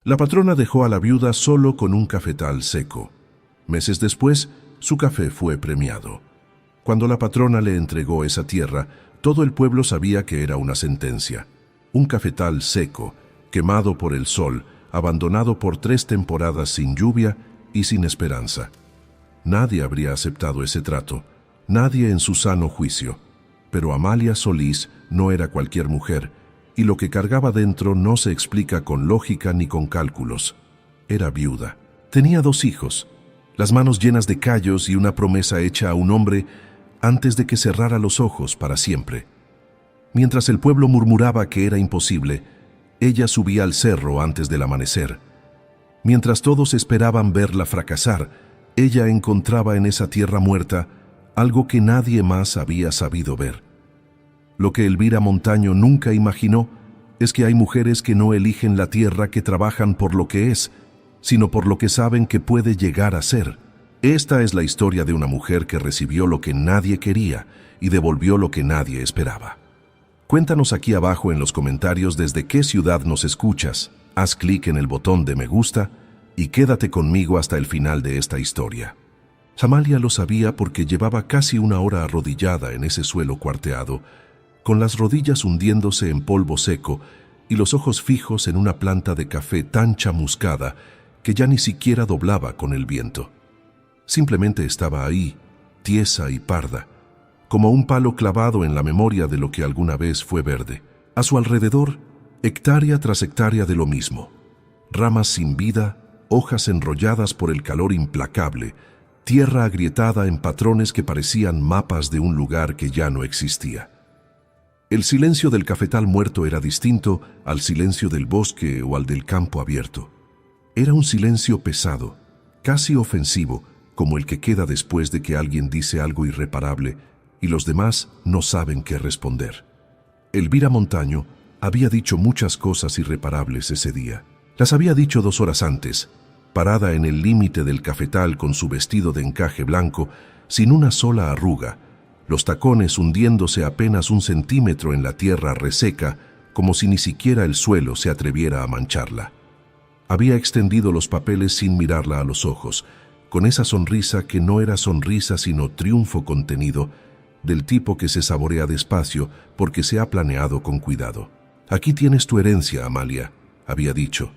La patrona dejó a la viuda solo con un cafetal seco. Meses después, su café fue premiado. Cuando la patrona le entregó esa tierra, todo el pueblo sabía que era una sentencia. Un cafetal seco, quemado por el sol, abandonado por 3 temporadas sin lluvia y sin esperanza. Nadie habría aceptado ese trato, nadie en su sano juicio. Pero Amalia Solís no era cualquier mujer, y lo que cargaba dentro no se explica con lógica ni con cálculos. Era viuda. Tenía 2 hijos, las manos llenas de callos y una promesa hecha a un hombre antes de que cerrara los ojos para siempre. Mientras el pueblo murmuraba que era imposible, ella subía al cerro antes del amanecer. Mientras todos esperaban verla fracasar, ella encontraba en esa tierra muerta algo que nadie más había sabido ver. Lo que Elvira Montaño nunca imaginó es que hay mujeres que no eligen la tierra que trabajan por lo que es, sino por lo que saben que puede llegar a ser. Esta es la historia de una mujer que recibió lo que nadie quería y devolvió lo que nadie esperaba. Cuéntanos aquí abajo en los comentarios desde qué ciudad nos escuchas. Haz clic en el botón de me gusta y quédate conmigo hasta el final de esta historia. Amalia lo sabía porque llevaba casi 1 hora arrodillada en ese suelo cuarteado, con las rodillas hundiéndose en polvo seco y los ojos fijos en una planta de café tan chamuscada que ya ni siquiera doblaba con el viento. Simplemente estaba ahí, tiesa y parda, como un palo clavado en la memoria de lo que alguna vez fue verde. A su alrededor, hectárea tras hectárea de lo mismo. Ramas sin vida, hojas enrolladas por el calor implacable, tierra agrietada en patrones que parecían mapas de un lugar que ya no existía. El silencio del cafetal muerto era distinto al silencio del bosque o al del campo abierto. Era un silencio pesado, casi ofensivo, como el que queda después de que alguien dice algo irreparable y los demás no saben qué responder. Elvira Montaño había dicho muchas cosas irreparables ese día. Las había dicho 2 horas antes, parada en el límite del cafetal con su vestido de encaje blanco, sin una sola arruga, los tacones hundiéndose apenas 1 centímetro en la tierra reseca, como si ni siquiera el suelo se atreviera a mancharla. Había extendido los papeles sin mirarla a los ojos, con esa sonrisa que no era sonrisa sino triunfo contenido, del tipo que se saborea despacio porque se ha planeado con cuidado. «Aquí tienes tu herencia, Amalia», había dicho,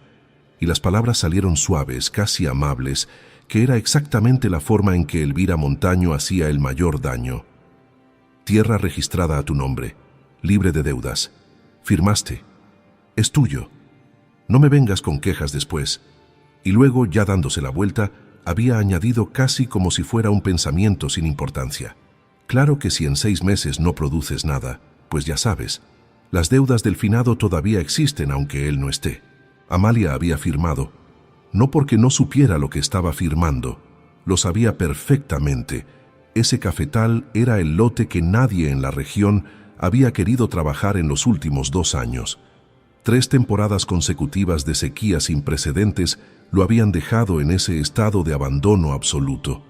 y las palabras salieron suaves, casi amables, que era exactamente la forma en que Elvira Montaño hacía el mayor daño. «Tierra registrada a tu nombre, libre de deudas. Firmaste. Es tuyo. No me vengas con quejas después». Y luego, ya dándose la vuelta, había añadido casi como si fuera un pensamiento sin importancia. «Claro que si en 6 meses no produces nada, pues ya sabes, las deudas del finado todavía existen aunque él no esté». Amalia había firmado, no porque no supiera lo que estaba firmando, lo sabía perfectamente. Ese cafetal era el lote que nadie en la región había querido trabajar en los últimos 2 años. 3 temporadas consecutivas de sequía sin precedentes lo habían dejado en ese estado de abandono absoluto.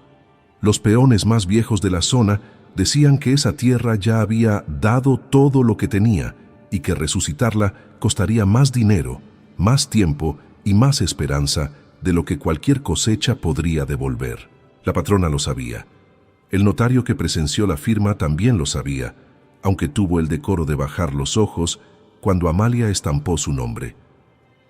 Los peones más viejos de la zona decían que esa tierra ya había dado todo lo que tenía y que resucitarla costaría más dinero, más tiempo y más esperanza de lo que cualquier cosecha podría devolver. La patrona lo sabía. El notario que presenció la firma también lo sabía, aunque tuvo el decoro de bajar los ojos cuando Amalia estampó su nombre.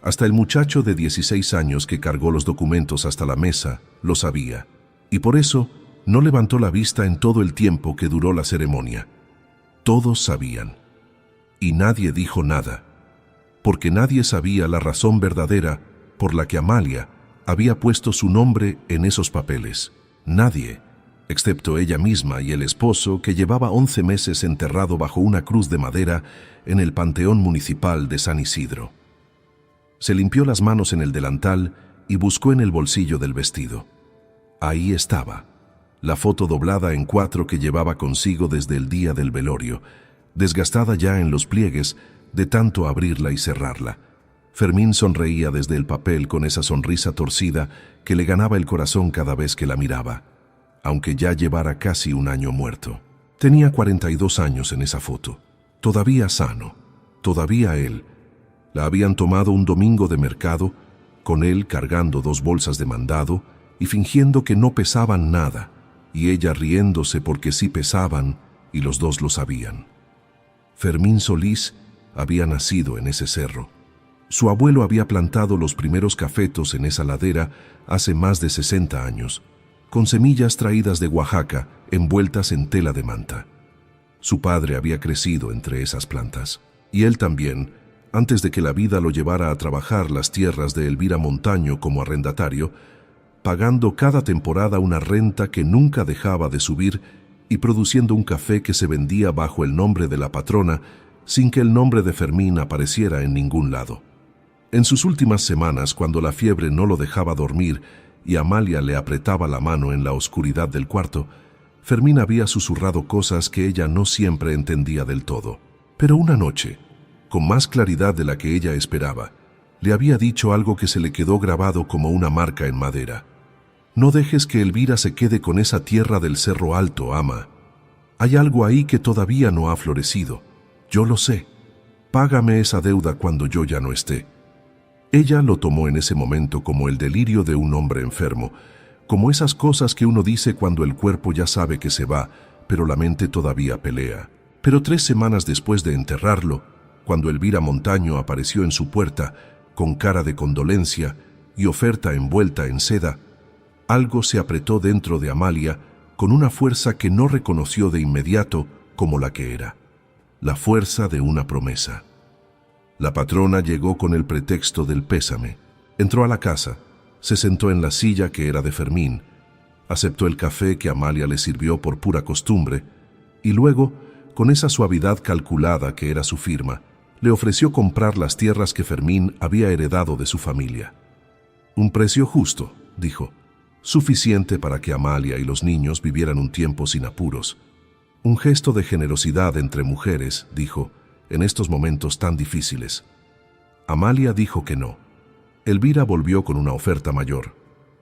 Hasta el muchacho de 16 años que cargó los documentos hasta la mesa lo sabía, y por eso no levantó la vista en todo el tiempo que duró la ceremonia. Todos sabían, y nadie dijo nada, porque nadie sabía la razón verdadera por la que Amalia había puesto su nombre en esos papeles. Nadie, excepto ella misma y el esposo que llevaba 11 meses enterrado bajo una cruz de madera en el Panteón Municipal de San Isidro. Se limpió las manos en el delantal y buscó en el bolsillo del vestido. Ahí estaba, la foto doblada en 4 que llevaba consigo desde el día del velorio, desgastada ya en los pliegues de tanto abrirla y cerrarla. Fermín sonreía desde el papel con esa sonrisa torcida que le ganaba el corazón cada vez que la miraba, aunque ya llevara casi 1 año muerto. Tenía 42 años en esa foto, todavía sano, todavía él. La habían tomado un domingo de mercado, con él cargando 2 bolsas de mandado y fingiendo que no pesaban nada, y ella riéndose porque sí pesaban, y los dos lo sabían. Fermín Solís había nacido en ese cerro. Su abuelo había plantado los primeros cafetos en esa ladera hace más de 60 años, con semillas traídas de Oaxaca envueltas en tela de manta. Su padre había crecido entre esas plantas, y él también, antes de que la vida lo llevara a trabajar las tierras de Elvira Montaño como arrendatario, pagando cada temporada una renta que nunca dejaba de subir y produciendo un café que se vendía bajo el nombre de la patrona sin que el nombre de Fermín apareciera en ningún lado. En sus últimas semanas, cuando la fiebre no lo dejaba dormir y Amalia le apretaba la mano en la oscuridad del cuarto, Fermín había susurrado cosas que ella no siempre entendía del todo. Pero una noche, con más claridad de la que ella esperaba, le había dicho algo que se le quedó grabado como una marca en madera. «No dejes que Elvira se quede con esa tierra del Cerro Alto, ama. Hay algo ahí que todavía no ha florecido. Yo lo sé. Págame esa deuda cuando yo ya no esté». Ella lo tomó en ese momento como el delirio de un hombre enfermo, como esas cosas que uno dice cuando el cuerpo ya sabe que se va, pero la mente todavía pelea. Pero 3 semanas después de enterrarlo, cuando Elvira Montaño apareció en su puerta, con cara de condolencia y oferta envuelta en seda, algo se apretó dentro de Amalia con una fuerza que no reconoció de inmediato como la que era, la fuerza de una promesa. La patrona llegó con el pretexto del pésame. Entró a la casa, se sentó en la silla que era de Fermín, aceptó el café que Amalia le sirvió por pura costumbre y luego, con esa suavidad calculada que era su firma, le ofreció comprar las tierras que Fermín había heredado de su familia. «Un precio justo», dijo, «suficiente para que Amalia y los niños vivieran un tiempo sin apuros. Un gesto de generosidad entre mujeres», dijo, «en estos momentos tan difíciles». Amalia dijo que no. Elvira volvió con una oferta mayor,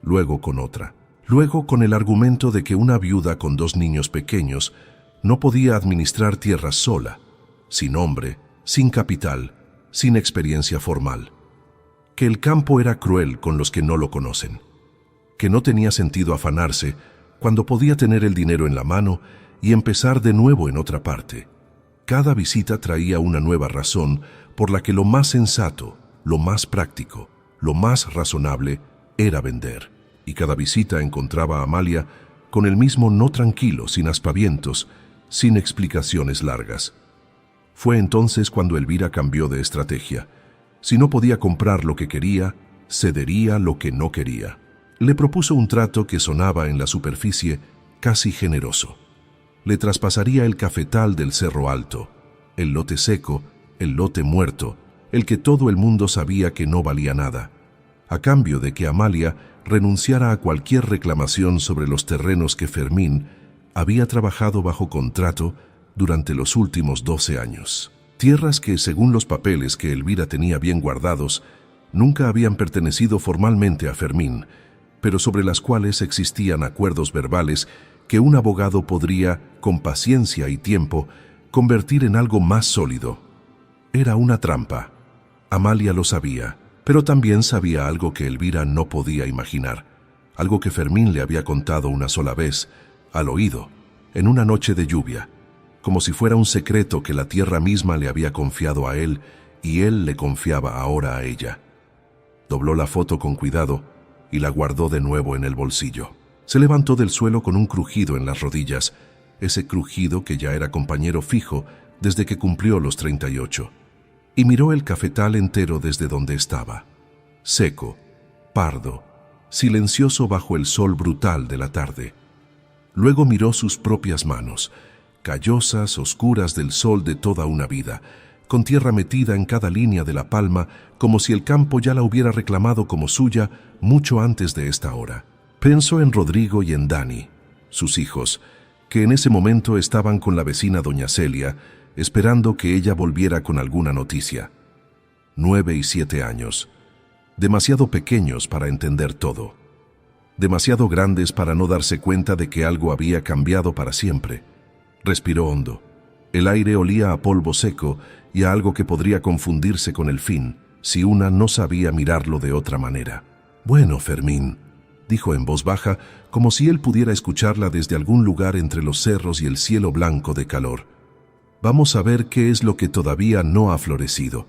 luego con otra, luego con el argumento de que una viuda con 2 niños pequeños no podía administrar tierras sola, sin hombre, sin capital, sin experiencia formal. Que el campo era cruel con los que no lo conocen. Que no tenía sentido afanarse cuando podía tener el dinero en la mano y empezar de nuevo en otra parte. Cada visita traía una nueva razón por la que lo más sensato, lo más práctico, lo más razonable era vender. Y cada visita encontraba a Amalia con el mismo no tranquilo, sin aspavientos, sin explicaciones largas. Fue entonces cuando Elvira cambió de estrategia. Si no podía comprar lo que quería, cedería lo que no quería. Le propuso un trato que sonaba en la superficie casi generoso. Le traspasaría el cafetal del Cerro Alto, el lote seco, el lote muerto, el que todo el mundo sabía que no valía nada, a cambio de que Amalia renunciara a cualquier reclamación sobre los terrenos que Fermín había trabajado bajo contrato durante los últimos 12 años. Tierras que, según los papeles que Elvira tenía bien guardados, nunca habían pertenecido formalmente a Fermín, pero sobre las cuales existían acuerdos verbales que un abogado podría, con paciencia y tiempo, convertir en algo más sólido. Era una trampa. Amalia lo sabía, pero también sabía algo que Elvira no podía imaginar, algo que Fermín le había contado una sola vez, al oído, en una noche de lluvia, como si fuera un secreto que la tierra misma le había confiado a él y él le confiaba ahora a ella. Dobló la foto con cuidado y la guardó de nuevo en el bolsillo. Se levantó del suelo con un crujido en las rodillas, ese crujido que ya era compañero fijo desde que cumplió los 38, y miró el cafetal entero desde donde estaba, seco, pardo, silencioso bajo el sol brutal de la tarde. Luego miró sus propias manos, callosas, oscuras del sol de toda una vida, con tierra metida en cada línea de la palma, como si el campo ya la hubiera reclamado como suya mucho antes de esta hora. Pensó en Rodrigo y en Dani, sus hijos, que en ese momento estaban con la vecina doña Celia, esperando que ella volviera con alguna noticia. 9 y 7 años, demasiado pequeños para entender todo, demasiado grandes para no darse cuenta de que algo había cambiado para siempre. Respiró hondo. El aire olía a polvo seco y a algo que podría confundirse con el fin, si una no sabía mirarlo de otra manera. «Bueno, Fermín», dijo en voz baja, como si él pudiera escucharla desde algún lugar entre los cerros y el cielo blanco de calor. «Vamos a ver qué es lo que todavía no ha florecido».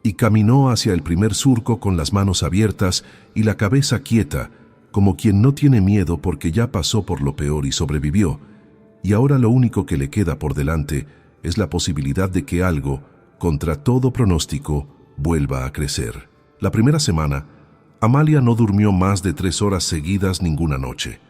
Y caminó hacia el primer surco con las manos abiertas y la cabeza quieta, como quien no tiene miedo porque ya pasó por lo peor y sobrevivió, y ahora lo único que le queda por delante es la posibilidad de que algo, contra todo pronóstico, vuelva a crecer. La primera semana, Amalia no durmió más de 3 horas seguidas ninguna noche.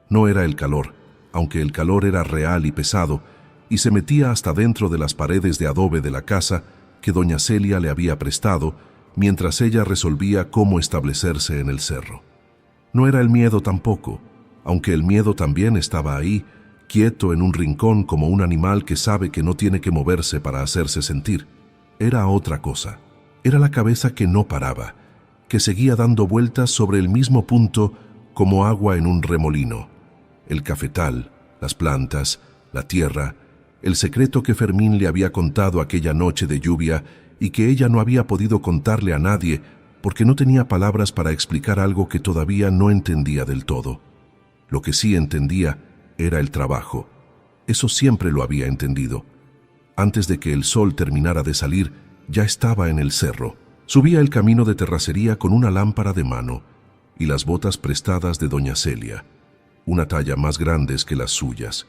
No era el calor, aunque el calor era real y pesado, y se metía hasta dentro de las paredes de adobe de la casa que doña Celia le había prestado, mientras ella resolvía cómo establecerse en el cerro. No era el miedo tampoco, aunque el miedo también estaba ahí, quieto en un rincón como un animal que sabe que no tiene que moverse para hacerse sentir. Era otra cosa. Era la cabeza que no paraba, que seguía dando vueltas sobre el mismo punto como agua en un remolino. El cafetal, las plantas, la tierra, el secreto que Fermín le había contado aquella noche de lluvia y que ella no había podido contarle a nadie porque no tenía palabras para explicar algo que todavía no entendía del todo. Lo que sí entendía era el trabajo. Eso siempre lo había entendido. Antes de que el sol terminara de salir, ya estaba en el cerro. Subía el camino de terracería con una lámpara de mano y las botas prestadas de doña Celia, una talla más grandes que las suyas,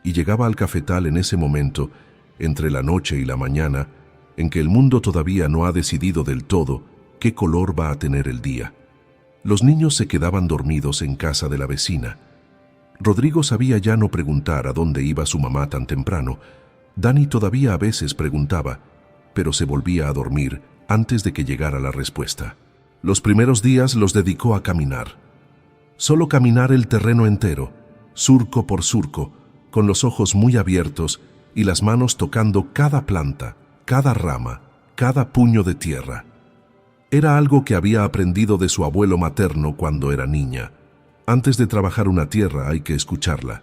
y llegaba al cafetal en ese momento, entre la noche y la mañana, en que el mundo todavía no ha decidido del todo qué color va a tener el día. Los niños se quedaban dormidos en casa de la vecina. Rodrigo sabía ya no preguntar a dónde iba su mamá tan temprano. Dani todavía a veces preguntaba, pero se volvía a dormir antes de que llegara la respuesta. Los primeros días los dedicó a caminar. Solo caminar el terreno entero, surco por surco, con los ojos muy abiertos y las manos tocando cada planta, cada rama, cada puño de tierra. Era algo que había aprendido de su abuelo materno cuando era niña. Antes de trabajar una tierra hay que escucharla.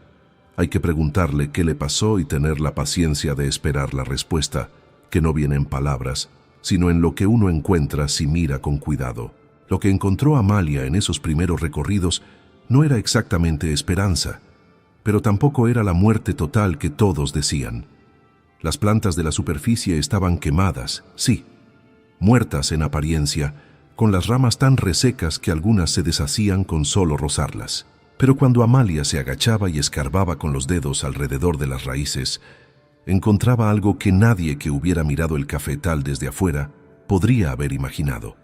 Hay que preguntarle qué le pasó y tener la paciencia de esperar la respuesta, que no viene en palabras, sino en lo que uno encuentra si mira con cuidado. Lo que encontró Amalia en esos primeros recorridos no era exactamente esperanza, pero tampoco era la muerte total que todos decían. Las plantas de la superficie estaban quemadas, sí, muertas en apariencia, con las ramas tan resecas que algunas se deshacían con solo rozarlas. Pero cuando Amalia se agachaba y escarbaba con los dedos alrededor de las raíces, encontraba algo que nadie que hubiera mirado el cafetal desde afuera podría haber imaginado.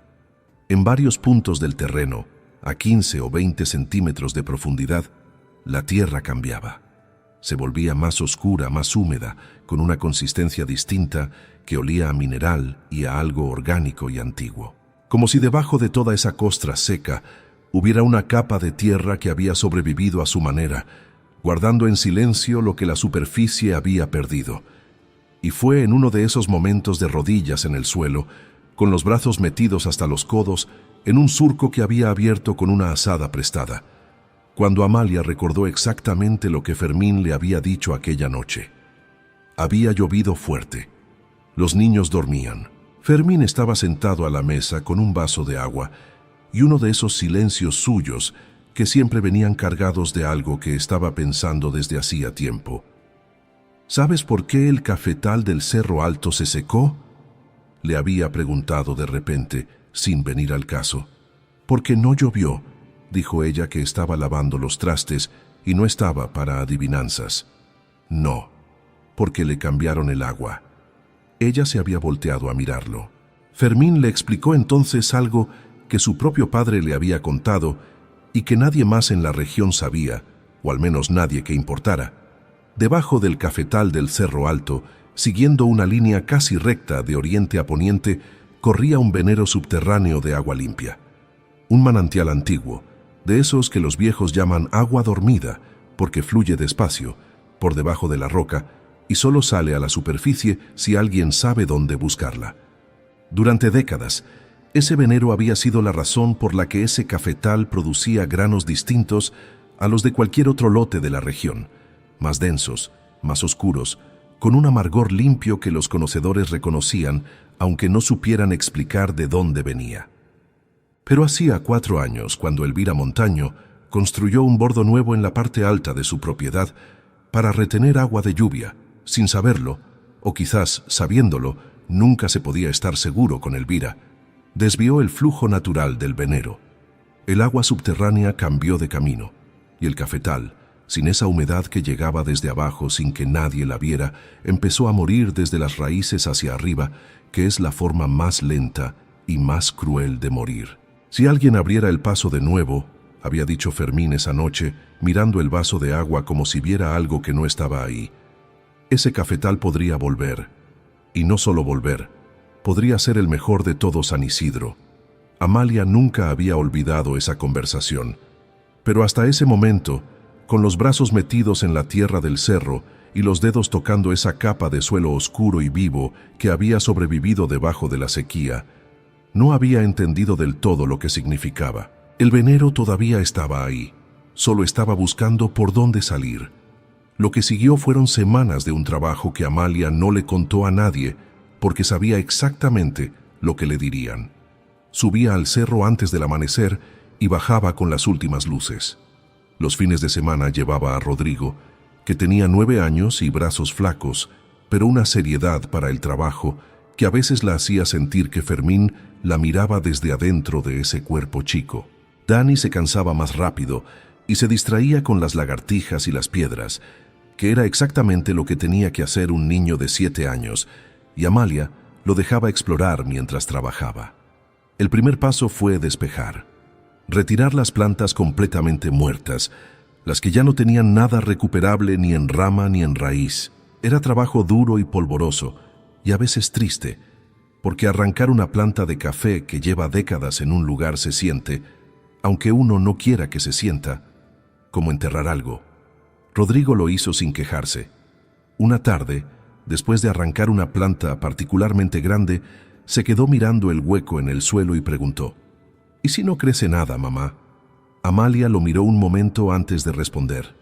En varios puntos del terreno, a 15 o 20 centímetros de profundidad, la tierra cambiaba. Se volvía más oscura, más húmeda, con una consistencia distinta que olía a mineral y a algo orgánico y antiguo. Como si debajo de toda esa costra seca hubiera una capa de tierra que había sobrevivido a su manera, guardando en silencio lo que la superficie había perdido. Y fue en uno de esos momentos de rodillas en el suelo, con los brazos metidos hasta los codos, en un surco que había abierto con una azada prestada, cuando Amalia recordó exactamente lo que Fermín le había dicho aquella noche. Había llovido fuerte. Los niños dormían. Fermín estaba sentado a la mesa con un vaso de agua y uno de esos silencios suyos que siempre venían cargados de algo que estaba pensando desde hacía tiempo. ¿Sabes por qué el cafetal del Cerro Alto se secó?, le había preguntado de repente, sin venir al caso. «Porque no llovió», dijo ella, que estaba lavando los trastes y no estaba para adivinanzas. «No, porque le cambiaron el agua». Ella se había volteado a mirarlo. Fermín le explicó entonces algo que su propio padre le había contado y que nadie más en la región sabía, o al menos nadie que importara. Debajo del cafetal del Cerro Alto, siguiendo una línea casi recta de oriente a poniente, corría un venero subterráneo de agua limpia. Un manantial antiguo, de esos que los viejos llaman agua dormida, porque fluye despacio, por debajo de la roca, y solo sale a la superficie si alguien sabe dónde buscarla. Durante décadas, ese venero había sido la razón por la que ese cafetal producía granos distintos a los de cualquier otro lote de la región, más densos, más oscuros, con un amargor limpio que los conocedores reconocían, aunque no supieran explicar de dónde venía. Pero hacía 4 años, cuando Elvira Montaño construyó un bordo nuevo en la parte alta de su propiedad para retener agua de lluvia. Sin saberlo, o quizás sabiéndolo, nunca se podía estar seguro con Elvira, desvió el flujo natural del Venero. El agua subterránea cambió de camino, y el cafetal, sin esa humedad que llegaba desde abajo sin que nadie la viera, empezó a morir desde las raíces hacia arriba, que es la forma más lenta y más cruel de morir. Si alguien abriera el paso de nuevo, había dicho Fermín esa noche, mirando el vaso de agua como si viera algo que no estaba ahí, ese cafetal podría volver, y no solo volver, podría ser el mejor de todo San Isidro. Amalia nunca había olvidado esa conversación, pero hasta ese momento, con los brazos metidos en la tierra del cerro y los dedos tocando esa capa de suelo oscuro y vivo que había sobrevivido debajo de la sequía, no había entendido del todo lo que significaba. El Venero todavía estaba ahí, solo estaba buscando por dónde salir. Lo que siguió fueron semanas de un trabajo que Amalia no le contó a nadie porque sabía exactamente lo que le dirían. Subía al cerro antes del amanecer y bajaba con las últimas luces. Los fines de semana llevaba a Rodrigo, que tenía 9 años y brazos flacos, pero una seriedad para el trabajo que a veces la hacía sentir que Fermín la miraba desde adentro de ese cuerpo chico. Dani se cansaba más rápido y se distraía con las lagartijas y las piedras, que era exactamente lo que tenía que hacer un niño de 7 años, y Amalia lo dejaba explorar mientras trabajaba. El primer paso fue despejar, retirar las plantas completamente muertas, las que ya no tenían nada recuperable ni en rama ni en raíz. Era trabajo duro y polvoroso, y a veces triste, porque arrancar una planta de café que lleva décadas en un lugar se siente, aunque uno no quiera que se sienta, como enterrar algo. Rodrigo lo hizo sin quejarse. Una tarde, después de arrancar una planta particularmente grande, se quedó mirando el hueco en el suelo y preguntó: ¿Y si no crece nada, mamá? Amalia lo miró un momento antes de responder.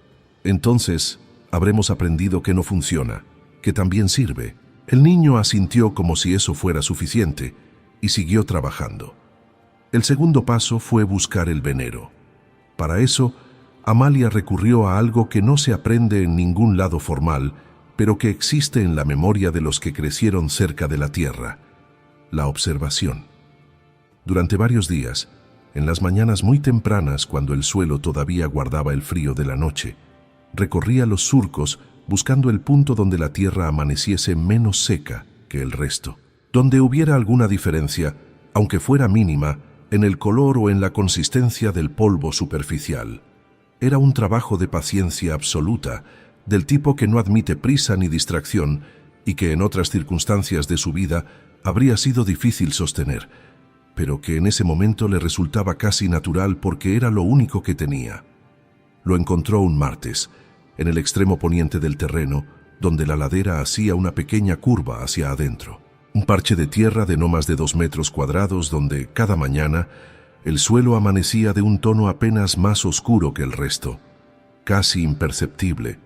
Entonces, habremos aprendido que no funciona, que también sirve. El niño asintió como si eso fuera suficiente y siguió trabajando. El segundo paso fue buscar el venero. Para eso, Amalia recurrió a algo que no se aprende en ningún lado formal, pero que existe en la memoria de los que crecieron cerca de la tierra: la observación. Durante varios días, en las mañanas muy tempranas, cuando el suelo todavía guardaba el frío de la noche, recorría los surcos buscando el punto donde la tierra amaneciese menos seca que el resto, donde hubiera alguna diferencia, aunque fuera mínima, en el color o en la consistencia del polvo superficial. Era un trabajo de paciencia absoluta, del tipo que no admite prisa ni distracción y que en otras circunstancias de su vida habría sido difícil sostener, pero que en ese momento le resultaba casi natural porque era lo único que tenía. Lo encontró un martes, en el extremo poniente del terreno, donde la ladera hacía una pequeña curva hacia adentro. Un parche de tierra de no más de 2 metros cuadrados donde, cada mañana, el suelo amanecía de un tono apenas más oscuro que el resto, casi imperceptible,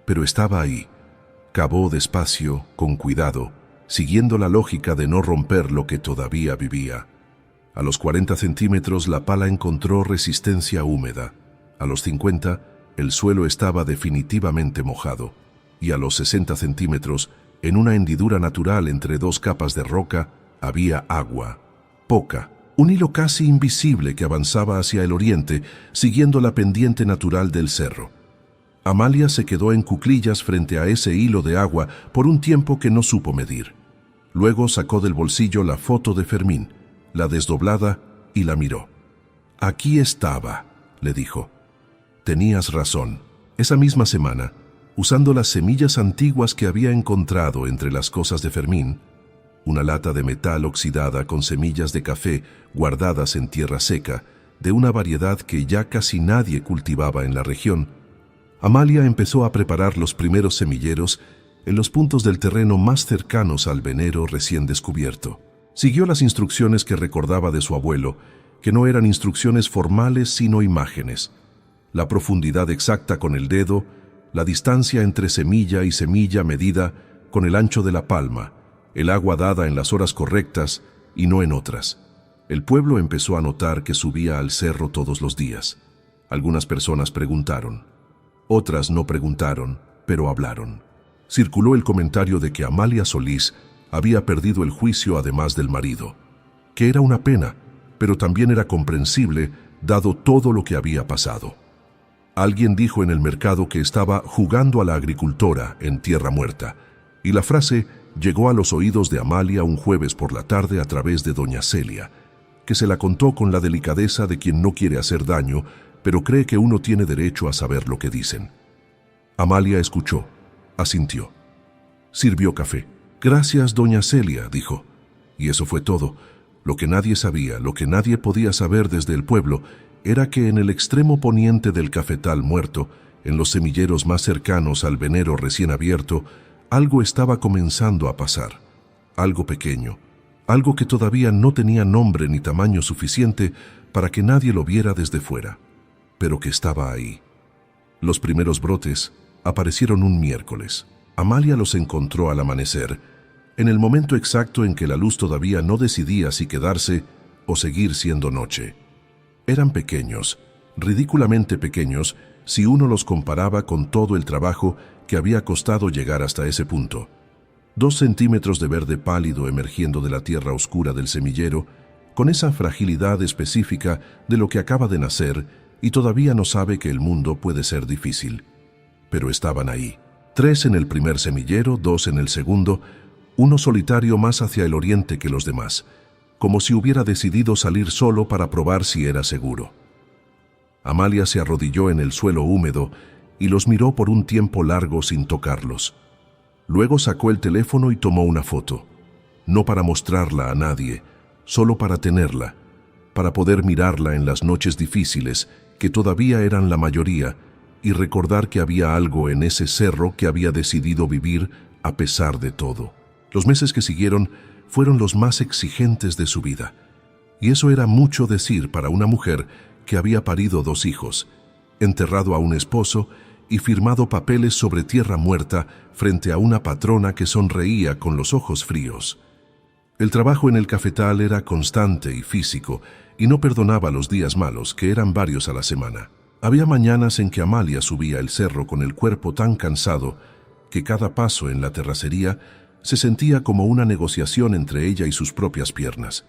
pero estaba ahí. Cavó despacio, con cuidado, siguiendo la lógica de no romper lo que todavía vivía. A los 40 centímetros la pala encontró resistencia húmeda. A los 50, el suelo estaba definitivamente mojado. Y a los 60 centímetros, en una hendidura natural entre 2 capas de roca, había agua. Poca. Un hilo casi invisible que avanzaba hacia el oriente, siguiendo la pendiente natural del cerro. Amalia se quedó en cuclillas frente a ese hilo de agua por un tiempo que no supo medir. Luego sacó del bolsillo la foto de Fermín, la desdoblada, y la miró. «Aquí estaba», le dijo. «Tenías razón». Esa misma semana, usando las semillas antiguas que había encontrado entre las cosas de Fermín, una lata de metal oxidada con semillas de café guardadas en tierra seca, de una variedad que ya casi nadie cultivaba en la región, Amalia empezó a preparar los primeros semilleros en los puntos del terreno más cercanos al venero recién descubierto. Siguió las instrucciones que recordaba de su abuelo, que no eran instrucciones formales sino imágenes. La profundidad exacta con el dedo, la distancia entre semilla y semilla medida con el ancho de la palma, el agua dada en las horas correctas y no en otras. El pueblo empezó a notar que subía al cerro todos los días. Algunas personas preguntaron. Otras no preguntaron, pero hablaron. Circuló el comentario de que Amalia Solís había perdido el juicio además del marido, que era una pena, pero también era comprensible dado todo lo que había pasado. Alguien dijo en el mercado que estaba jugando a la agricultora en tierra muerta, y la frase llegó a los oídos de Amalia un jueves por la tarde a través de doña Celia, que se la contó con la delicadeza de quien no quiere hacer daño, pero cree que uno tiene derecho a saber lo que dicen. Amalia escuchó, asintió. Sirvió café. «Gracias, doña Celia», dijo. Y eso fue todo. Lo que nadie sabía, lo que nadie podía saber desde el pueblo, era que en el extremo poniente del cafetal muerto, en los semilleros más cercanos al venero recién abierto, algo estaba comenzando a pasar. Algo pequeño, algo que todavía no tenía nombre ni tamaño suficiente para que nadie lo viera desde fuera, pero que estaba ahí. Los primeros brotes aparecieron un miércoles. Amalia los encontró al amanecer, en el momento exacto en que la luz todavía no decidía si quedarse o seguir siendo noche. Eran pequeños, ridículamente pequeños, si uno los comparaba con todo el trabajo que había costado llegar hasta ese punto. 2 centímetros de verde pálido emergiendo de la tierra oscura del semillero, con esa fragilidad específica de lo que acaba de nacer y todavía no sabe que el mundo puede ser difícil. Pero estaban ahí. 3 en el primer semillero, 2 en el segundo, uno solitario más hacia el oriente que los demás, como si hubiera decidido salir solo para probar si era seguro. Amalia se arrodilló en el suelo húmedo y los miró por un tiempo largo sin tocarlos. Luego sacó el teléfono y tomó una foto, no para mostrarla a nadie, solo para tenerla, para poder mirarla en las noches difíciles, que todavía eran la mayoría, y recordar que había algo en ese cerro que había decidido vivir a pesar de todo. Los meses que siguieron fueron los más exigentes de su vida, y eso era mucho decir para una mujer que había parido 2 hijos, enterrado a un esposo y firmado papeles sobre tierra muerta frente a una patrona que sonreía con los ojos fríos. El trabajo en el cafetal era constante y físico, y no perdonaba los días malos, que eran varios a la semana. Había mañanas en que Amalia subía el cerro con el cuerpo tan cansado que cada paso en la terracería se sentía como una negociación entre ella y sus propias piernas.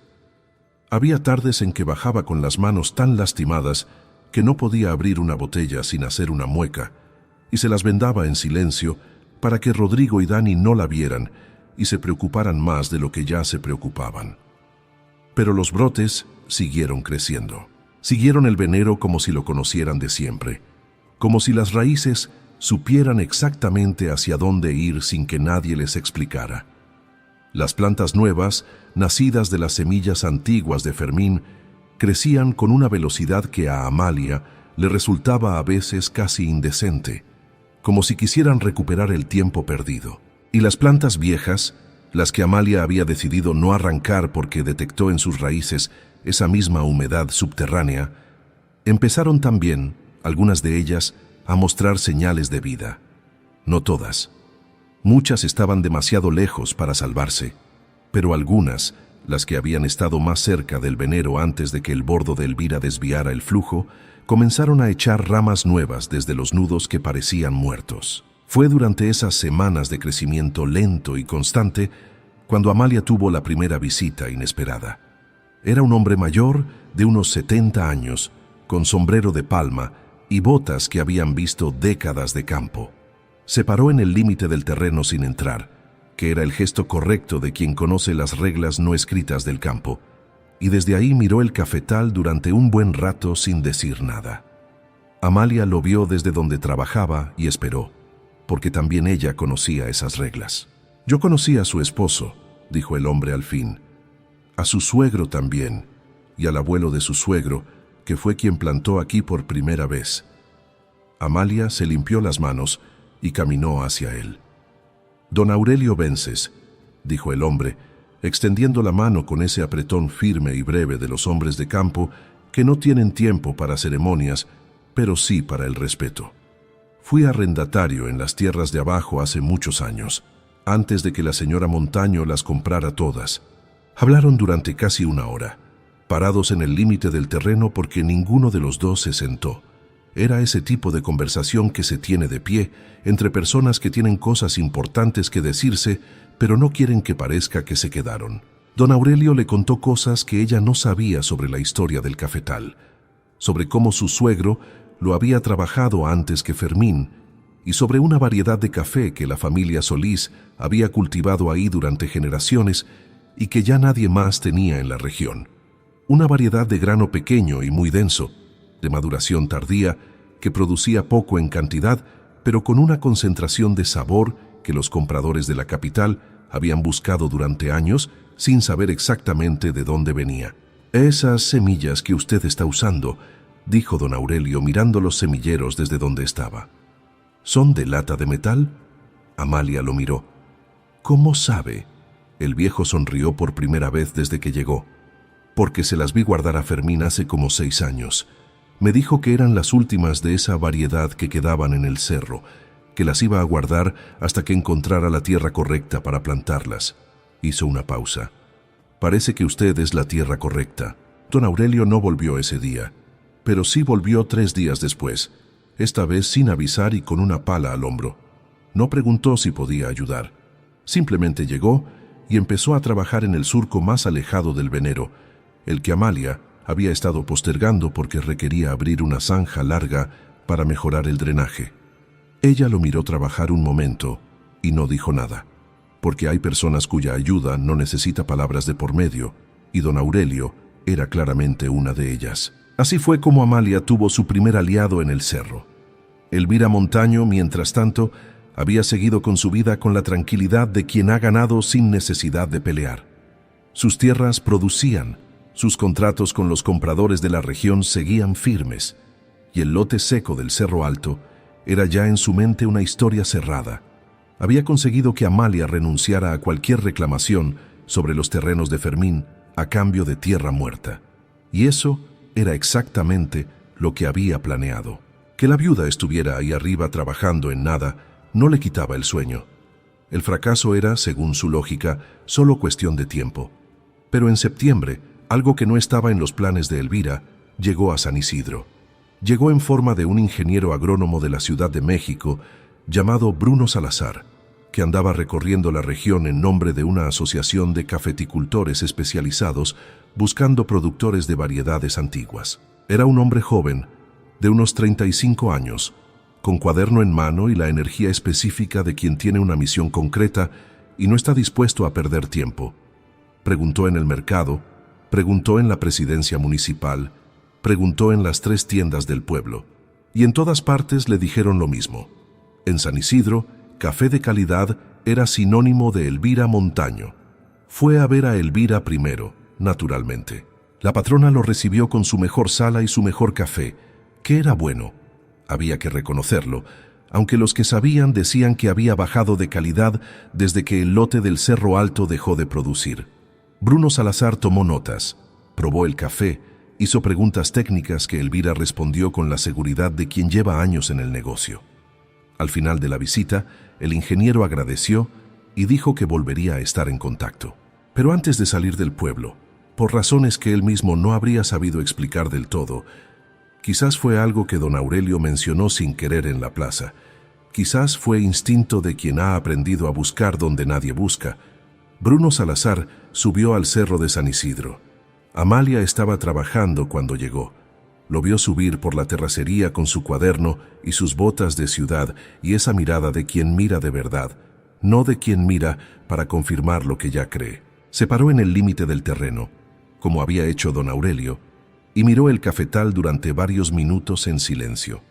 Había tardes en que bajaba con las manos tan lastimadas que no podía abrir una botella sin hacer una mueca, y se las vendaba en silencio para que Rodrigo y Dani no la vieran y se preocuparan más de lo que ya se preocupaban. Pero los brotes siguieron creciendo. Siguieron el venero como si lo conocieran de siempre, como si las raíces supieran exactamente hacia dónde ir sin que nadie les explicara. Las plantas nuevas, nacidas de las semillas antiguas de Fermín, crecían con una velocidad que a Amalia le resultaba a veces casi indecente, como si quisieran recuperar el tiempo perdido. Y las plantas viejas, las que Amalia había decidido no arrancar porque detectó en sus raíces esa misma humedad subterránea, empezaron también, algunas de ellas, a mostrar señales de vida. No todas. Muchas estaban demasiado lejos para salvarse, pero algunas, las que habían estado más cerca del venero antes de que el bordo de Elvira desviara el flujo, comenzaron a echar ramas nuevas desde los nudos que parecían muertos. Fue durante esas semanas de crecimiento lento y constante cuando Amalia tuvo la primera visita inesperada. Era un hombre mayor de unos 70 años, con sombrero de palma y botas que habían visto décadas de campo. Se paró en el límite del terreno sin entrar, que era el gesto correcto de quien conoce las reglas no escritas del campo, y desde ahí miró el cafetal durante un buen rato sin decir nada. Amalia lo vio desde donde trabajaba y esperó, porque también ella conocía esas reglas. «Yo conocí a su esposo», dijo el hombre al fin, «a su suegro también, y al abuelo de su suegro, que fue quien plantó aquí por primera vez». Amalia se limpió las manos y caminó hacia él. «Don Aurelio Vences», dijo el hombre, extendiendo la mano con ese apretón firme y breve de los hombres de campo que no tienen tiempo para ceremonias, pero sí para el respeto. «Fui arrendatario en las tierras de abajo hace muchos años. antes de que la señora Montaño las comprara todas. Hablaron durante casi una hora, parados en el límite del terreno porque ninguno de los dos se sentó. Era ese tipo de conversación que se tiene de pie entre personas que tienen cosas importantes que decirse, pero no quieren que parezca que se quedaron. Don Aurelio le contó cosas que ella no sabía sobre la historia del cafetal, sobre cómo su suegro lo había trabajado antes que Fermín, y sobre una variedad de café que la familia Solís había cultivado ahí durante generaciones y que ya nadie más tenía en la región. Una variedad de grano pequeño y muy denso, de maduración tardía, que producía poco en cantidad, pero con una concentración de sabor que los compradores de la capital habían buscado durante años sin saber exactamente de dónde venía. «Esas semillas que usted está usando», dijo don Aurelio mirando los semilleros desde donde estaba, «¿son de lata de metal?» Amalia lo miró. «¿Cómo sabe?» El viejo sonrió por primera vez desde que llegó. «Porque se las vi guardar a Fermín hace como 6 años. Me dijo que eran las últimas de esa variedad que quedaban en el cerro, que las iba a guardar hasta que encontrara la tierra correcta para plantarlas». Hizo una pausa. «Parece que usted es la tierra correcta». Don Aurelio no volvió ese día, pero sí volvió 3 días después, esta vez sin avisar y con una pala al hombro. No preguntó si podía ayudar. Simplemente llegó y empezó a trabajar en el surco más alejado del venero, el que Amalia había estado postergando porque requería abrir una zanja larga para mejorar el drenaje. Ella lo miró trabajar un momento y no dijo nada, porque hay personas cuya ayuda no necesita palabras de por medio, y don Aurelio era claramente una de ellas. Así fue como Amalia tuvo su primer aliado en el cerro. Elvira Montaño, mientras tanto, había seguido con su vida con la tranquilidad de quien ha ganado sin necesidad de pelear. Sus tierras producían, sus contratos con los compradores de la región seguían firmes, y el lote seco del Cerro Alto era ya en su mente una historia cerrada. Había conseguido que Amalia renunciara a cualquier reclamación sobre los terrenos de Fermín a cambio de tierra muerta. Y eso era exactamente lo que había planeado. Que la viuda estuviera ahí arriba trabajando en nada no le quitaba el sueño. El fracaso era, según su lógica, solo cuestión de tiempo. Pero en septiembre, algo que no estaba en los planes de Elvira, llegó a San Isidro. Llegó en forma de un ingeniero agrónomo de la Ciudad de México llamado Bruno Salazar, que andaba recorriendo la región en nombre de una asociación de cafeticultores especializados buscando productores de variedades antiguas. Era un hombre joven, de unos 35 años, con cuaderno en mano y la energía específica de quien tiene una misión concreta y no está dispuesto a perder tiempo. Preguntó en el mercado, preguntó en la presidencia municipal, preguntó en las 3 tiendas del pueblo, y en todas partes le dijeron lo mismo. En San Isidro, café de calidad era sinónimo de Elvira Montaño. Fue a ver a Elvira primero, naturalmente. La patrona lo recibió con su mejor sala y su mejor café, que era bueno. Había que reconocerlo, aunque los que sabían decían que había bajado de calidad desde que el lote del Cerro Alto dejó de producir. Bruno Salazar tomó notas, probó el café, hizo preguntas técnicas que Elvira respondió con la seguridad de quien lleva años en el negocio. Al final de la visita, el ingeniero agradeció y dijo que volvería a estar en contacto. Pero antes de salir del pueblo, por razones que él mismo no habría sabido explicar del todo, quizás fue algo que don Aurelio mencionó sin querer en la plaza, quizás fue instinto de quien ha aprendido a buscar donde nadie busca, Bruno Salazar subió al cerro de San Isidro. Amalia estaba trabajando cuando llegó. Lo vio subir por la terracería con su cuaderno y sus botas de ciudad y esa mirada de quien mira de verdad, no de quien mira para confirmar lo que ya cree. Se paró en el límite del terreno, como había hecho don Aurelio, y miró el cafetal durante varios minutos en silencio.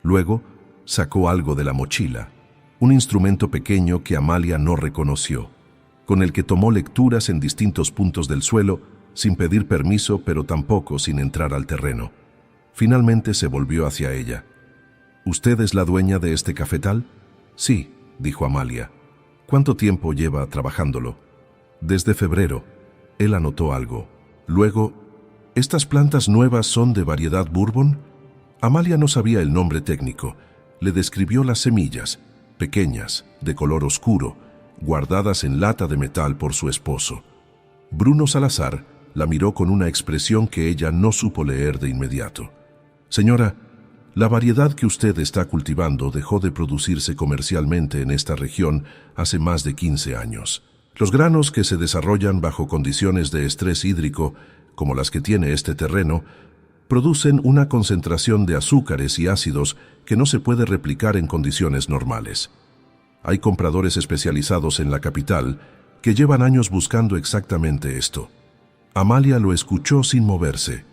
Luego sacó algo de la mochila, un instrumento pequeño que Amalia no reconoció, con el que tomó lecturas en distintos puntos del suelo, sin pedir permiso, pero tampoco sin entrar al terreno. Finalmente se volvió hacia ella. «¿Usted es la dueña de este cafetal?» «Sí», dijo Amalia. «¿Cuánto tiempo lleva trabajándolo?» «Desde febrero». Él anotó algo. Luego, ¿estas plantas nuevas son de variedad Bourbon? Amalia no sabía el nombre técnico. Le describió las semillas, pequeñas, de color oscuro, guardadas en lata de metal por su esposo. Bruno Salazar la miró con una expresión que ella no supo leer de inmediato. «Señora, la variedad que usted está cultivando dejó de producirse comercialmente en esta región hace más de 15 años. Los granos que se desarrollan bajo condiciones de estrés hídrico, como las que tiene este terreno, producen una concentración de azúcares y ácidos que no se puede replicar en condiciones normales. Hay compradores especializados en la capital que llevan años buscando exactamente esto». Amalia lo escuchó sin moverse.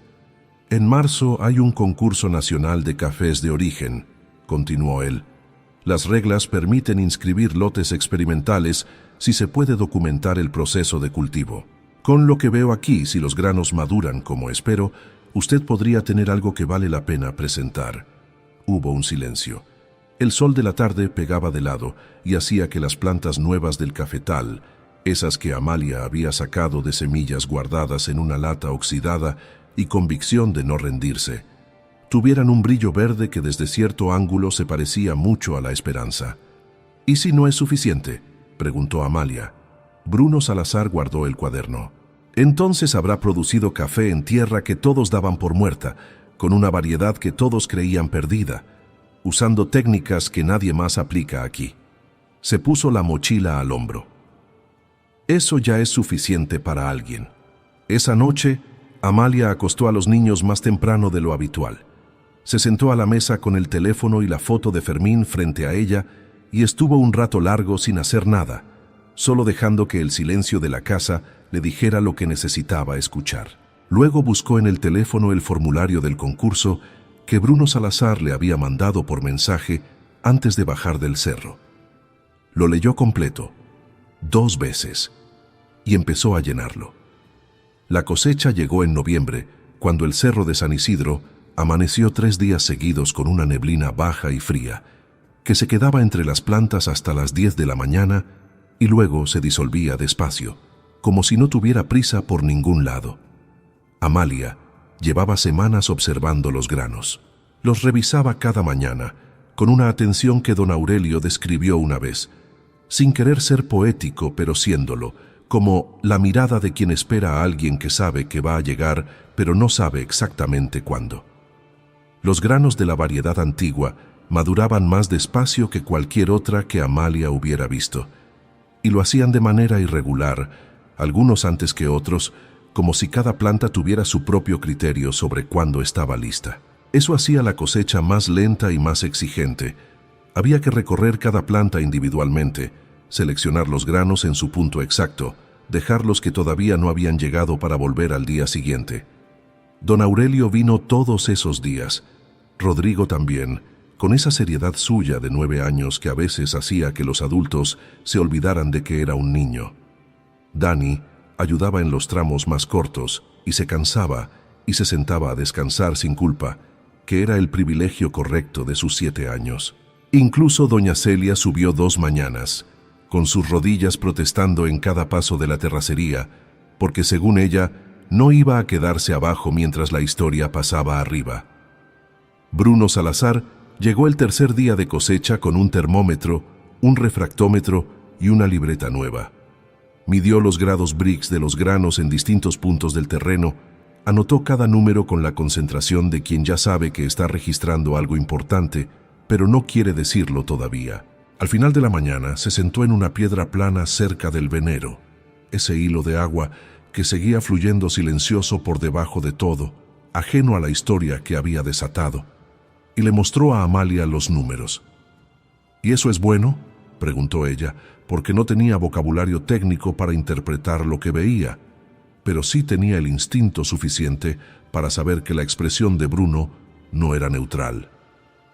«En marzo hay un concurso nacional de cafés de origen», continuó él. «Las reglas permiten inscribir lotes experimentales si se puede documentar el proceso de cultivo. Con lo que veo aquí, si los granos maduran como espero, usted podría tener algo que vale la pena presentar». Hubo un silencio. El sol de la tarde pegaba de lado y hacía que las plantas nuevas del cafetal, esas que Amalia había sacado de semillas guardadas en una lata oxidada y convicción de no rendirse, tuvieran un brillo verde que desde cierto ángulo se parecía mucho a la esperanza. «¿Y si no es suficiente?», preguntó Amalia. Bruno Salazar guardó el cuaderno. «Entonces habrá producido café en tierra que todos daban por muerta, con una variedad que todos creían perdida, usando técnicas que nadie más aplica aquí». Se puso la mochila al hombro. «Eso ya es suficiente para alguien». Esa noche, Amalia acostó a los niños más temprano de lo habitual. Se sentó a la mesa con el teléfono y la foto de Fermín frente a ella y estuvo un rato largo sin hacer nada, solo dejando que el silencio de la casa le dijera lo que necesitaba escuchar. Luego buscó en el teléfono el formulario del concurso que Bruno Salazar le había mandado por mensaje antes de bajar del cerro. Lo leyó completo, 2 veces, y empezó a llenarlo. La cosecha llegó en noviembre, cuando el cerro de San Isidro amaneció 3 días seguidos con una neblina baja y fría, que se quedaba entre las plantas hasta las 10 de la mañana y luego se disolvía despacio, como si no tuviera prisa por ningún lado. Amalia llevaba semanas observando los granos. Los revisaba cada mañana, con una atención que don Aurelio describió una vez, sin querer ser poético, pero siéndolo, como la mirada de quien espera a alguien que sabe que va a llegar, pero no sabe exactamente cuándo. Los granos de la variedad antigua maduraban más despacio que cualquier otra que Amalia hubiera visto, y lo hacían de manera irregular, algunos antes que otros, como si cada planta tuviera su propio criterio sobre cuándo estaba lista. Eso hacía la cosecha más lenta y más exigente. Había que recorrer cada planta individualmente, seleccionar los granos en su punto exacto, dejar los que todavía no habían llegado para volver al día siguiente. Don Aurelio vino todos esos días. Rodrigo también, con esa seriedad suya de 9 años que a veces hacía que los adultos se olvidaran de que era un niño. Dani ayudaba en los tramos más cortos y se cansaba y se sentaba a descansar sin culpa, que era el privilegio correcto de sus 7 años. Incluso doña Celia subió 2 mañanas, con sus rodillas protestando en cada paso de la terracería, porque según ella, no iba a quedarse abajo mientras la historia pasaba arriba. Bruno Salazar llegó el tercer día de cosecha con un termómetro, un refractómetro y una libreta nueva. Midió los grados Brix de los granos en distintos puntos del terreno, anotó cada número con la concentración de quien ya sabe que está registrando algo importante, pero no quiere decirlo todavía. Al final de la mañana se sentó en una piedra plana cerca del venero, ese hilo de agua que seguía fluyendo silencioso por debajo de todo, ajeno a la historia que había desatado, y le mostró a Amalia los números. «¿Y eso es bueno?», preguntó ella, porque no tenía vocabulario técnico para interpretar lo que veía, pero sí tenía el instinto suficiente para saber que la expresión de Bruno no era neutral.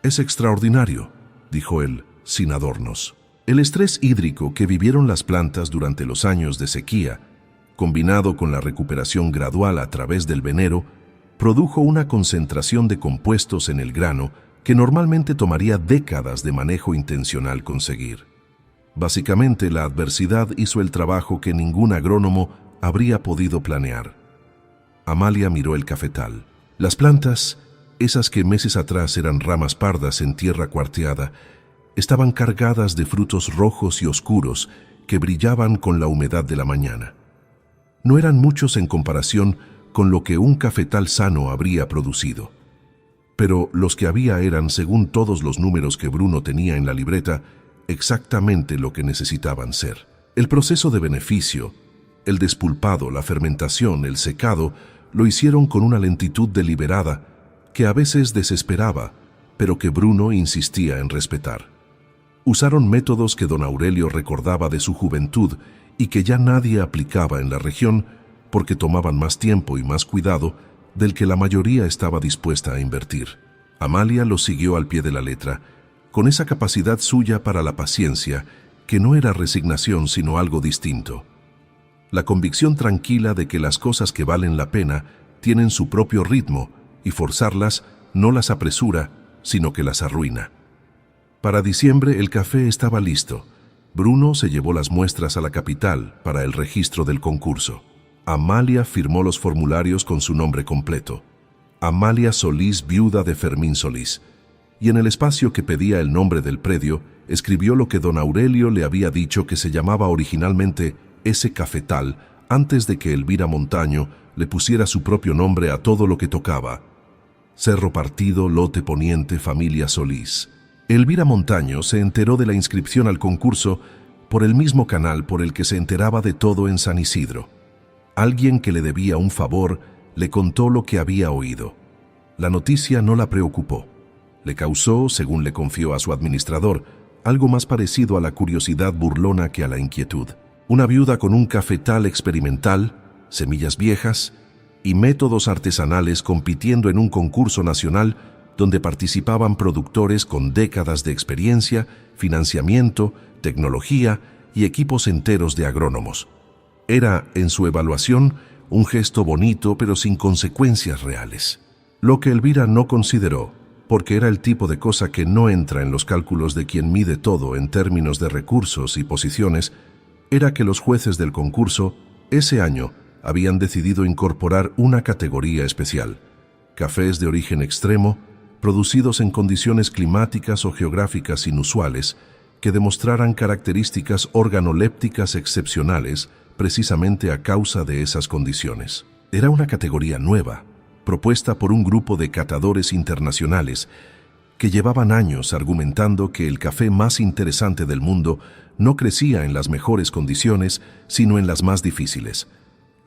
«Es extraordinario», dijo él, sin adornos. El estrés hídrico que vivieron las plantas durante los años de sequía, combinado con la recuperación gradual a través del venero, produjo una concentración de compuestos en el grano que normalmente tomaría décadas de manejo intencional conseguir. Básicamente, la adversidad hizo el trabajo que ningún agrónomo habría podido planear. Amalia miró el cafetal. Las plantas, esas que meses atrás eran ramas pardas en tierra cuarteada, estaban cargadas de frutos rojos y oscuros que brillaban con la humedad de la mañana. No eran muchos en comparación con lo que un cafetal sano habría producido. Pero los que había eran, según todos los números que Bruno tenía en la libreta, exactamente lo que necesitaban ser. El proceso de beneficio, el despulpado, la fermentación, el secado, lo hicieron con una lentitud deliberada que a veces desesperaba, pero que Bruno insistía en respetar. Usaron métodos que don Aurelio recordaba de su juventud y que ya nadie aplicaba en la región porque tomaban más tiempo y más cuidado del que la mayoría estaba dispuesta a invertir. Amalia los siguió al pie de la letra, con esa capacidad suya para la paciencia, que no era resignación sino algo distinto. La convicción tranquila de que las cosas que valen la pena tienen su propio ritmo y forzarlas no las apresura, sino que las arruina. Para diciembre el café estaba listo. Bruno se llevó las muestras a la capital para el registro del concurso. Amalia firmó los formularios con su nombre completo: Amalia Solís, viuda de Fermín Solís, y en el espacio que pedía el nombre del predio escribió lo que don Aurelio le había dicho, que se llamaba originalmente ese cafetal, antes de que Elvira Montaño le pusiera su propio nombre a todo lo que tocaba: Cerro Partido, Lote Poniente, familia Solís. Elvira Montaño se enteró de la inscripción al concurso por el mismo canal por el que se enteraba de todo en San Isidro. Alguien que le debía un favor le contó lo que había oído. La noticia no la preocupó. Le causó, según le confió a su administrador, algo más parecido a la curiosidad burlona que a la inquietud. Una viuda con un cafetal experimental, semillas viejas y métodos artesanales compitiendo en un concurso nacional donde participaban productores con décadas de experiencia, financiamiento, tecnología y equipos enteros de agrónomos. Era, en su evaluación, un gesto bonito pero sin consecuencias reales. Lo que Elvira no consideró, porque era el tipo de cosa que no entra en los cálculos de quien mide todo en términos de recursos y posiciones, era que los jueces del concurso, ese año, habían decidido incorporar una categoría especial: cafés de origen extremo, producidos en condiciones climáticas o geográficas inusuales, que demostraran características organolépticas excepcionales precisamente a causa de esas condiciones. Era una categoría nueva, propuesta por un grupo de catadores internacionales que llevaban años argumentando que el café más interesante del mundo no crecía en las mejores condiciones, sino en las más difíciles.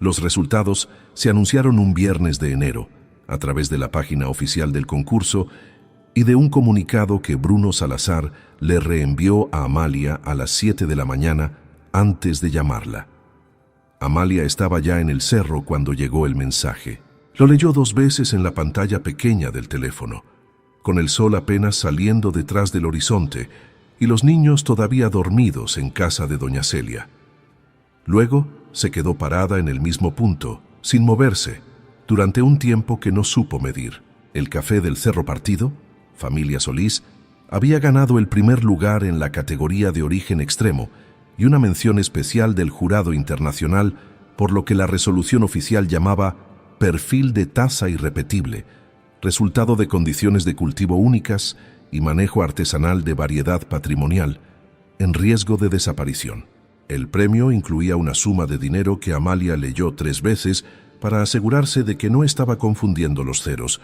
Los resultados se anunciaron un viernes de enero, a través de la página oficial del concurso y de un comunicado que Bruno Salazar le reenvió a Amalia a las 7 de la mañana antes de llamarla. Amalia estaba ya en el cerro cuando llegó el mensaje. Lo leyó 2 veces en la pantalla pequeña del teléfono, con el sol apenas saliendo detrás del horizonte y los niños todavía dormidos en casa de doña Celia. Luego se quedó parada en el mismo punto, sin moverse, durante un tiempo que no supo medir. El café del Cerro Partido, familia Solís, había ganado el primer lugar en la categoría de origen extremo y una mención especial del jurado internacional por lo que la resolución oficial llamaba perfil de taza irrepetible, resultado de condiciones de cultivo únicas y manejo artesanal de variedad patrimonial, en riesgo de desaparición. El premio incluía una suma de dinero que Amalia leyó 3 veces para asegurarse de que no estaba confundiendo los ceros,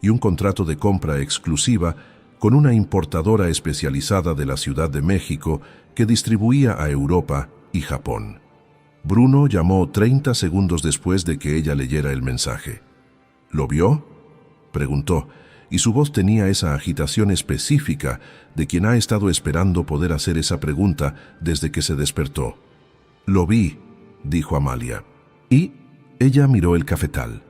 y un contrato de compra exclusiva con una importadora especializada de la Ciudad de México que distribuía a Europa y Japón. Bruno llamó 30 segundos después de que ella leyera el mensaje. ¿Lo vio?, preguntó, y su voz tenía esa agitación específica de quien ha estado esperando poder hacer esa pregunta desde que se despertó. «Lo vi», dijo Amalia. Y ella miró el cafetal.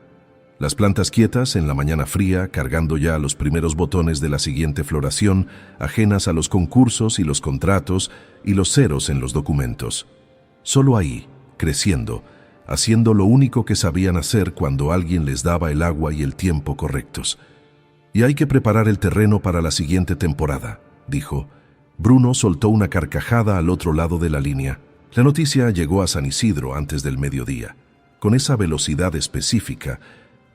Las plantas quietas en la mañana fría, cargando ya los primeros botones de la siguiente floración, ajenas a los concursos y los contratos y los ceros en los documentos. Solo ahí, creciendo, haciendo lo único que sabían hacer cuando alguien les daba el agua y el tiempo correctos. «Y hay que preparar el terreno para la siguiente temporada», dijo. Bruno soltó una carcajada al otro lado de la línea. La noticia llegó a San Isidro antes del mediodía, con esa velocidad específica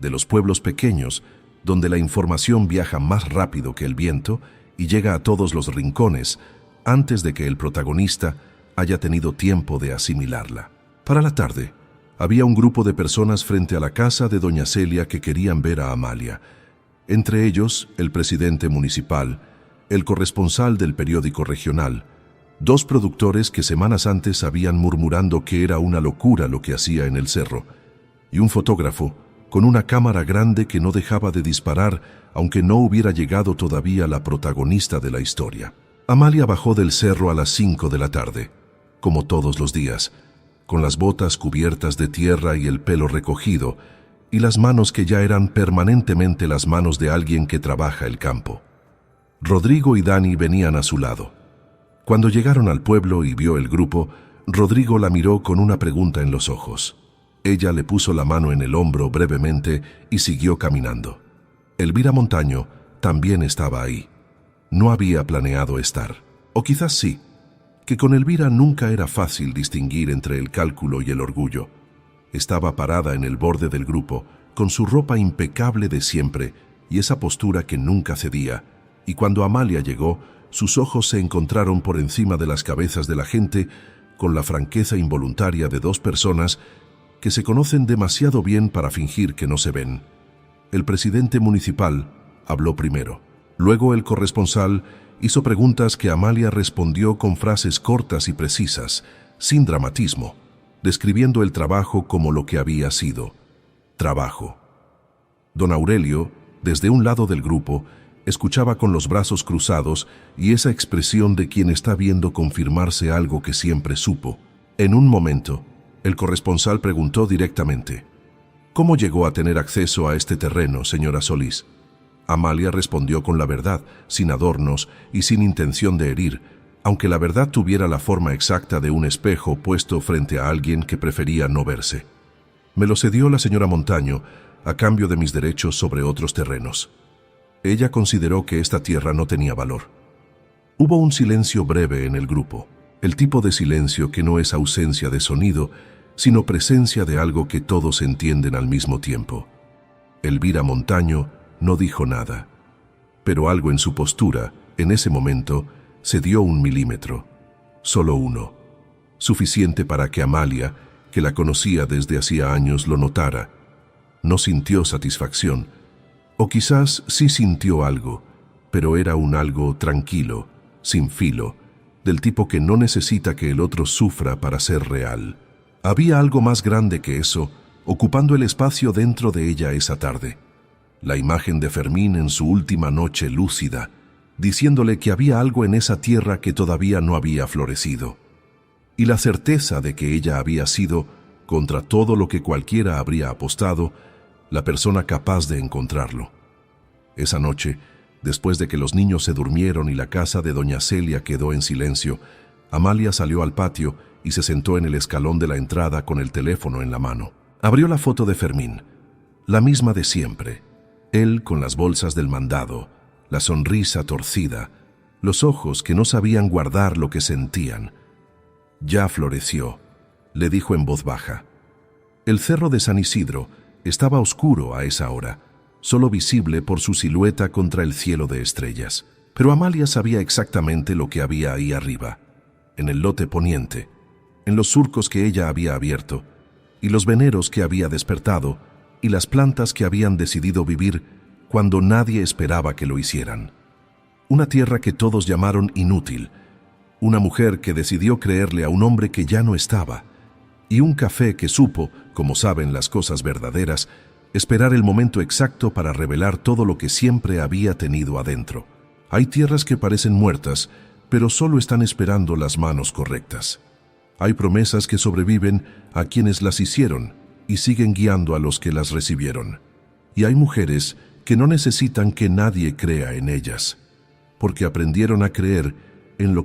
de los pueblos pequeños, donde la información viaja más rápido que el viento y llega a todos los rincones antes de que el protagonista haya tenido tiempo de asimilarla. Para la tarde, había un grupo de personas frente a la casa de doña Celia que querían ver a Amalia. Entre ellos, el presidente municipal, el corresponsal del periódico regional, 2 productores que semanas antes habían murmurando que era una locura lo que hacía en el cerro, y un fotógrafo con una cámara grande que no dejaba de disparar aunque no hubiera llegado todavía la protagonista de la historia. Amalia bajó del cerro a las 5 de la tarde, como todos los días, con las botas cubiertas de tierra y el pelo recogido, y las manos que ya eran permanentemente las manos de alguien que trabaja el campo. Rodrigo y Dani venían a su lado. Cuando llegaron al pueblo y vio el grupo, Rodrigo la miró con una pregunta en los ojos. Ella le puso la mano en el hombro brevemente y siguió caminando. Elvira Montaño también estaba ahí. No había planeado estar, o quizás sí, que con Elvira nunca era fácil distinguir entre el cálculo y el orgullo. Estaba parada en el borde del grupo, con su ropa impecable de siempre y esa postura que nunca cedía, y cuando Amalia llegó, sus ojos se encontraron por encima de las cabezas de la gente con la franqueza involuntaria de 2 personas que se conocen demasiado bien para fingir que no se ven. El presidente municipal habló primero. Luego el corresponsal hizo preguntas que Amalia respondió con frases cortas y precisas, sin dramatismo, describiendo el trabajo como lo que había sido: trabajo. Don Aurelio, desde un lado del grupo, escuchaba con los brazos cruzados y esa expresión de quien está viendo confirmarse algo que siempre supo. En un momento, el corresponsal preguntó directamente: ¿Cómo llegó a tener acceso a este terreno, señora Solís? Amalia respondió con la verdad, sin adornos y sin intención de herir, aunque la verdad tuviera la forma exacta de un espejo puesto frente a alguien que prefería no verse. Me lo cedió la señora Montaño a cambio de mis derechos sobre otros terrenos. Ella consideró que esta tierra no tenía valor. Hubo un silencio breve en el grupo, el tipo de silencio que no es ausencia de sonido, sino presencia de algo que todos entienden al mismo tiempo. Elvira Montaño no dijo nada, pero algo en su postura, en ese momento, se dio 1 milímetro, solo uno, suficiente para que Amalia, que la conocía desde hacía años, lo notara. No sintió satisfacción, o quizás sí sintió algo, pero era un algo tranquilo, sin filo, del tipo que no necesita que el otro sufra para ser real. Había algo más grande que eso, ocupando el espacio dentro de ella esa tarde. La imagen de Fermín en su última noche lúcida, diciéndole que había algo en esa tierra que todavía no había florecido. Y la certeza de que ella había sido, contra todo lo que cualquiera habría apostado, la persona capaz de encontrarlo. Esa noche, después de que los niños se durmieron y la casa de doña Celia quedó en silencio, Amalia salió al patio y se sentó en el escalón de la entrada con el teléfono en la mano. Abrió la foto de Fermín, la misma de siempre. Él con las bolsas del mandado, la sonrisa torcida, los ojos que no sabían guardar lo que sentían. Ya floreció, le dijo en voz baja. El cerro de San Isidro estaba oscuro a esa hora, solo visible por su silueta contra el cielo de estrellas. Pero Amalia sabía exactamente lo que había ahí arriba, en el lote poniente, en los surcos que ella había abierto, y los veneros que había despertado, y las plantas que habían decidido vivir cuando nadie esperaba que lo hicieran. Una tierra que todos llamaron inútil, una mujer que decidió creerle a un hombre que ya no estaba, y un café que supo, como saben las cosas verdaderas, esperar el momento exacto para revelar todo lo que siempre había tenido adentro. Hay tierras que parecen muertas, pero solo están esperando las manos correctas. Hay promesas que sobreviven a quienes las hicieron y siguen guiando a los que las recibieron. Y hay mujeres que no necesitan que nadie crea en ellas, porque aprendieron a creer en lo